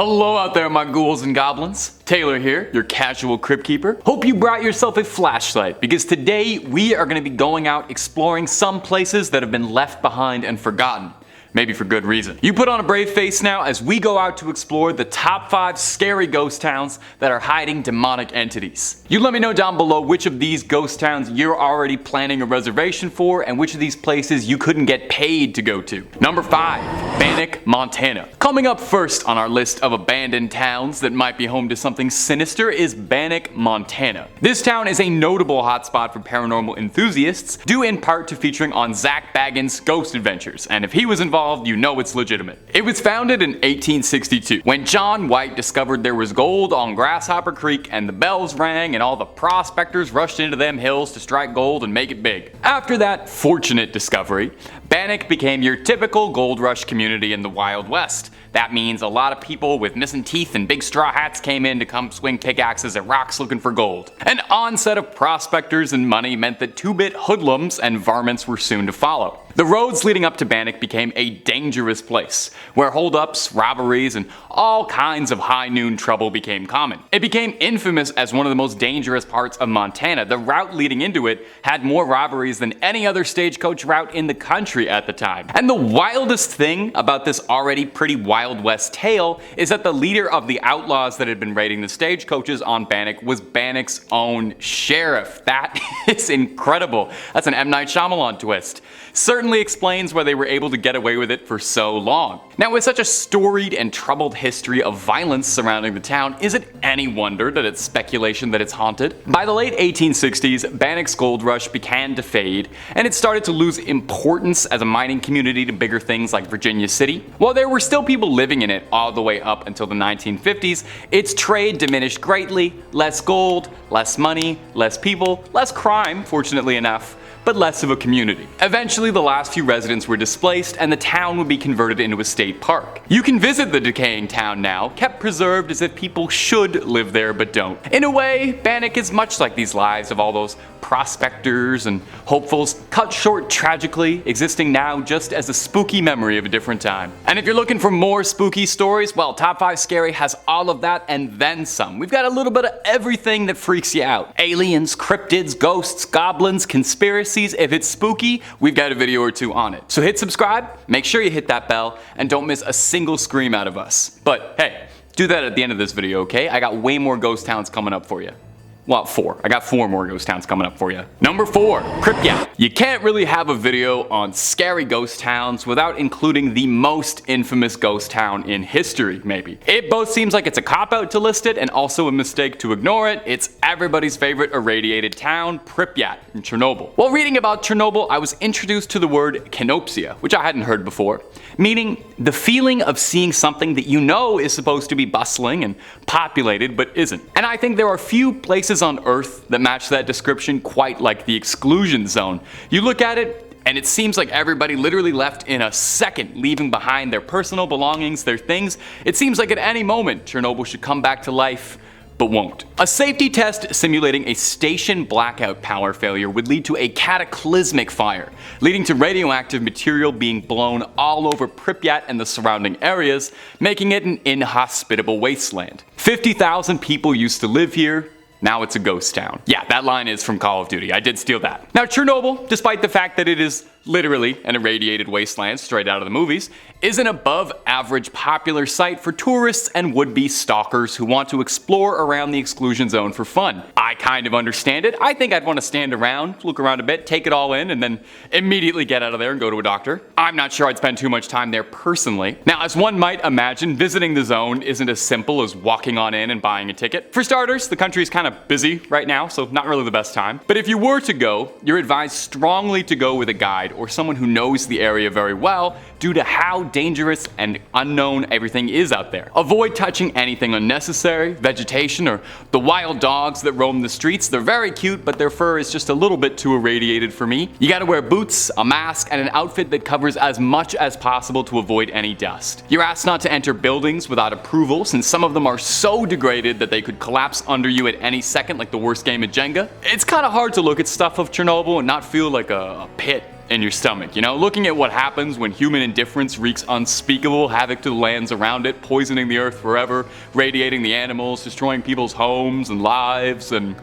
Hello out there, my ghouls and goblins. Taylor here, your casual crypt keeper. Hope you brought yourself a flashlight, because today we are going to be going out exploring some places that have been left behind and forgotten. Maybe for good reason. You put on a brave face now as we go out to explore the top 5 scary ghost towns that are hiding demonic entities. You let me know down below which of these ghost towns you're already planning a reservation for and which of these places you couldn't get paid to go to. Number 5. Bannack, Montana. Coming up first on our list of abandoned towns that might be home to something sinister is Bannack, Montana. This town is a notable hotspot for paranormal enthusiasts, due in part to featuring on Zach Bagans' Ghost Adventures, and if he was involved, you know it's legitimate. It was founded in 1862 when John White discovered there was gold on Grasshopper Creek and the bells rang and all the prospectors rushed into them hills to strike gold and make it big. After that fortunate discovery, Bannack became your typical gold rush community in the Wild West. That means a lot of people with missing teeth and big straw hats came in to come swing pickaxes at rocks looking for gold. An onset of prospectors and money meant that 2-bit hoodlums and varmints were soon to follow. The roads leading up to Bannack became a dangerous place, where holdups, robberies, and all kinds of high noon trouble became common. It became infamous as one of the most dangerous parts of Montana. The route leading into it had more robberies than any other stagecoach route in the country at the time. And the wildest thing about this already pretty Wild West tale is that the leader of the outlaws that had been raiding the stagecoaches on Bannack was Bannack's own sheriff. That is incredible. That's an M. Night Shyamalan twist. Certainly explains why they were able to get away with it for so long. Now, with such a storied and troubled history of violence surrounding the town, is it any wonder that it's speculation that it's haunted? By the late 1860s, Bannack's gold rush began to fade, and it started to lose importance as a mining community to bigger things like Virginia City. While there were still people living in it all the way up until the 1950s, its trade diminished greatly. Less gold, less money, less people, less crime, fortunately enough, but less of a community. Eventually, the last few residents were displaced and the town would be converted into a state park. You can visit the decaying town now, kept preserved as if people should live there but don't. In a way, Bannack is much like these lives of all those prospectors and hopefuls, cut short tragically, existing now just as a spooky memory of a different time. And if you're looking for more spooky stories, well, Top 5 Scary has all of that and then some. We've got a little bit of everything that freaks you out. Aliens, cryptids, ghosts, goblins, conspiracies. If it's spooky, we've got a video or 2 on it. So hit subscribe, make sure you hit that bell, and don't miss a single scream out of us. But hey, do that at the end of this video, okay? I got way more ghost towns coming up for you. Well, 4. I got 4 more ghost towns coming up for you. Number 4, Pripyat. You can't really have a video on scary ghost towns without including the most infamous ghost town in history, maybe. It both seems like it's a cop-out to list it and also a mistake to ignore it. It's everybody's favorite irradiated town, Pripyat in Chernobyl. While reading about Chernobyl, I was introduced to the word kenopsia, which I hadn't heard before, meaning the feeling of seeing something that you know is supposed to be bustling and populated but isn't. And I think there are few places on Earth that match that description quite like the exclusion zone. You look at it, and it seems like everybody literally left in a second, leaving behind their personal belongings, their things. It seems like at any moment, Chernobyl should come back to life, but won't. A safety test simulating a station blackout power failure would lead to a cataclysmic fire, leading to radioactive material being blown all over Pripyat and the surrounding areas, making it an inhospitable wasteland. 50,000 people used to live here. Now it's a ghost town. Yeah, that line is from Call of Duty. I did steal that. Now, Chernobyl, despite the fact that it is literally an irradiated wasteland straight out of the movies, is an above average popular site for tourists and would-be stalkers who want to explore around the exclusion zone for fun. I kind of understand it. I think I'd want to stand around, look around a bit, take it all in, and then immediately get out of there and go to a doctor. I'm not sure I'd spend too much time there personally. Now, as one might imagine, visiting the zone isn't as simple as walking on in and buying a ticket. For starters, the country's kind of busy right now, so not really the best time. But if you were to go, you're advised strongly to go with a guide or someone who knows the area very well due to how dangerous and unknown everything is out there. Avoid touching anything unnecessary, vegetation, or the wild dogs that roam the streets. They're very cute, but their fur is just a little bit too irradiated for me. You gotta wear boots, a mask, and an outfit that covers as much as possible to avoid any dust. You're asked not to enter buildings without approval, since some of them are so degraded that they could collapse under you at any second like the worst game of Jenga. It's kinda hard to look at stuff of Chernobyl and not feel like a pit in your stomach, you know? Looking at what happens when human indifference wreaks unspeakable havoc to the lands around it, poisoning the earth forever, radiating the animals, destroying people's homes and lives, and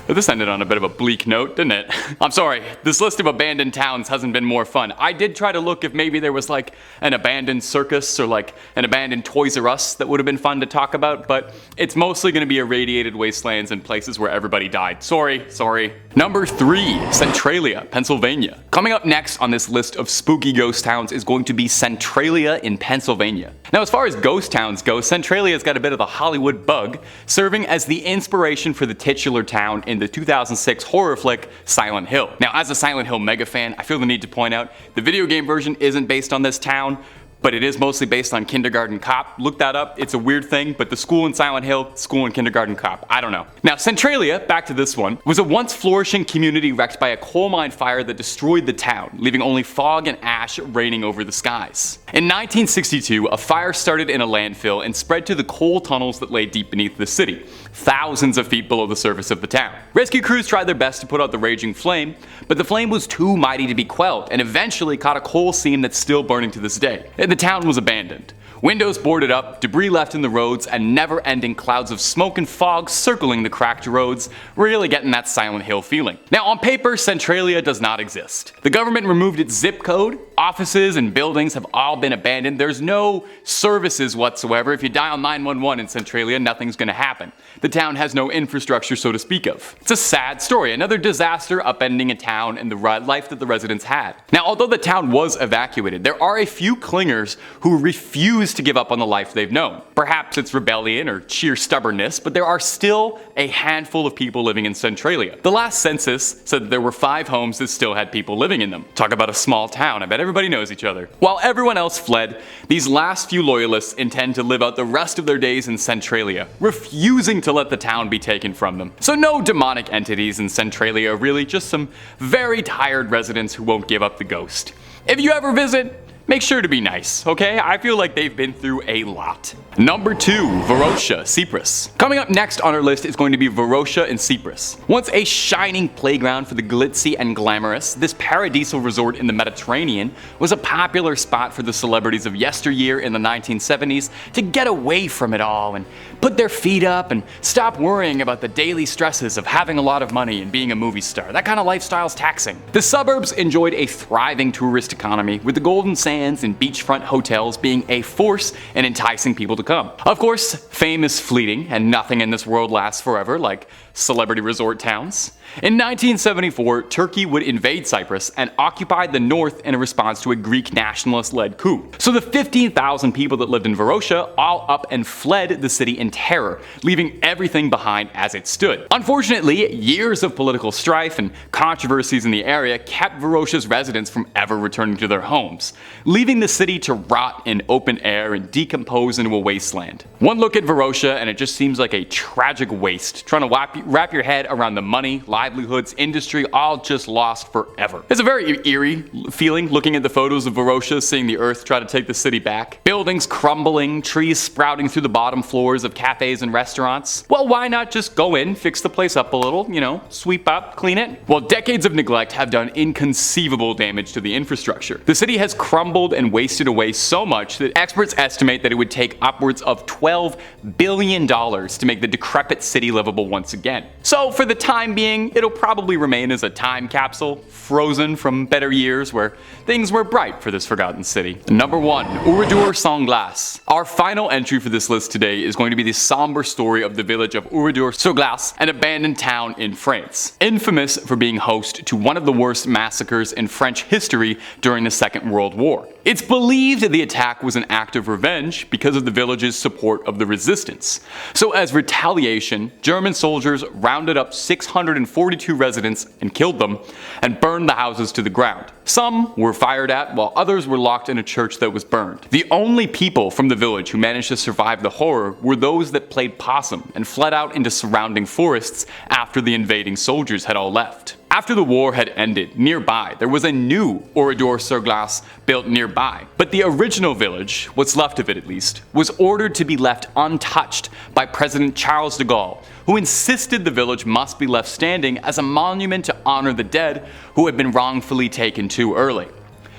this ended on a bit of a bleak note, didn't it? I'm sorry, this list of abandoned towns hasn't been more fun. I did try to look if maybe there was like an abandoned circus or like an abandoned Toys R Us that would have been fun to talk about, but it's mostly going to be irradiated wastelands and places where everybody died. Sorry. Number 3, Centralia, Pennsylvania. Coming up next on this list of spooky ghost towns is going to be Centralia in Pennsylvania. Now, as far as ghost towns go, Centralia's got a bit of the Hollywood bug, serving as the inspiration for the titular town in the 2006 horror flick Silent Hill. Now, as a Silent Hill mega fan, I feel the need to point out the video game version isn't based on this town, but it is mostly based on Kindergarten Cop. Look that up, it's a weird thing, but the school in Silent Hill, school in Kindergarten Cop, I don't know. Now, Centralia, back to this one, was a once flourishing community wrecked by a coal mine fire that destroyed the town, leaving only fog and ash raining over the skies. In 1962, a fire started in a landfill and spread to the coal tunnels that lay deep beneath the city, thousands of feet below the surface of the town. Rescue crews tried their best to put out the raging flame, but the flame was too mighty to be quelled and eventually caught a coal seam that's still burning to this day. The town was abandoned. Windows boarded up, debris left in the roads, and never-ending clouds of smoke and fog circling the cracked roads, really getting that Silent Hill feeling. Now, on paper, Centralia does not exist. The government removed its zip code, offices and buildings have all been abandoned, there's no services whatsoever. If you dial 911 in Centralia, nothing's gonna happen. The town has no infrastructure, so to speak of. It's a sad story, another disaster upending a town and the life that the residents had. Now, although the town was evacuated, there are a few clingers who refuse to give up on the life they've known. Perhaps it's rebellion or sheer stubbornness, but there are still a handful of people living in Centralia. The last census said that there were 5 homes that still had people living in them. Talk about a small town, I bet everybody knows each other. While everyone else fled, these last few loyalists intend to live out the rest of their days in Centralia, refusing to let the town be taken from them. So no demonic entities in Centralia, really, just some very tired residents who won't give up the ghost. If you ever visit, make sure to be nice, okay? I feel like they've been through a lot. Number 2, Varosha, Cyprus. Coming up next on our list is going to be Varosha in Cyprus. Once a shining playground for the glitzy and glamorous, this paradisal resort in the Mediterranean was a popular spot for the celebrities of yesteryear in the 1970s to get away from it all and put their feet up and stop worrying about the daily stresses of having a lot of money and being a movie star. That kind of lifestyle's taxing. The suburbs enjoyed a thriving tourist economy, with the golden sands and beachfront hotels being a force in enticing people to come. Of course, fame is fleeting and nothing in this world lasts forever, like celebrity resort towns. In 1974, Turkey would invade Cyprus and occupy the north in a response to a Greek nationalist-led coup. So the 15,000 people that lived in Varosha all up and fled the city in terror, leaving everything behind as it stood. Unfortunately, years of political strife and controversies in the area kept Varosha's residents from ever returning to their homes, leaving the city to rot in open air and decompose into a wasteland. One look at Varosha and it just seems like a tragic waste, trying to wrap your head around the money, livelihoods, industry, all just lost forever. It's a very eerie feeling looking at the photos of Varosha, seeing the earth try to take the city back. Buildings crumbling, trees sprouting through the bottom floors of cafes and restaurants. Well, why not just go in, fix the place up a little, you know, sweep up, clean it? Well, decades of neglect have done inconceivable damage to the infrastructure. The city has crumbled and wasted away so much that experts estimate that it would take upwards of $12 billion to make the decrepit city livable once again. So for the time being, it'll probably remain as a time capsule, frozen from better years where things were bright for this forgotten city. Number 1, Oradour San Glace. Our final entry for this list today is going to be the somber story of the village of Oradour San Glace, an abandoned town in France, infamous for being host to one of the worst massacres in French history during the Second World War. It's believed that the attack was an act of revenge because of the village's support of the resistance. So as retaliation, German soldiers rounded up 642 residents and killed them, and burned the houses to the ground. Some were fired at, while others were locked in a church that was burned. The only people from the village who managed to survive the horror were those that played possum and fled out into surrounding forests after the invading soldiers had all left. After the war had ended, nearby there was a new Oradour San Glace built nearby. But the original village, what's left of it at least, was ordered to be left untouched by President Charles de Gaulle, who insisted the village must be left standing as a monument to honor the dead who had been wrongfully taken too early.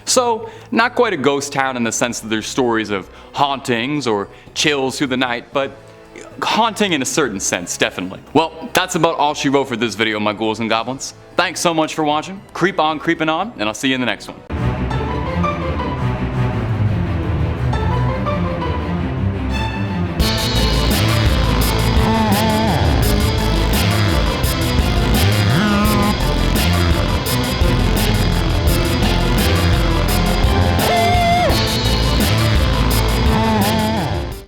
So, not quite a ghost town in the sense that there's stories of hauntings or chills through the night, but haunting in a certain sense, definitely. Well, that's about all she wrote for this video, my ghouls and goblins. Thanks so much for watching. Creep on creeping on, and I'll see you in the next one.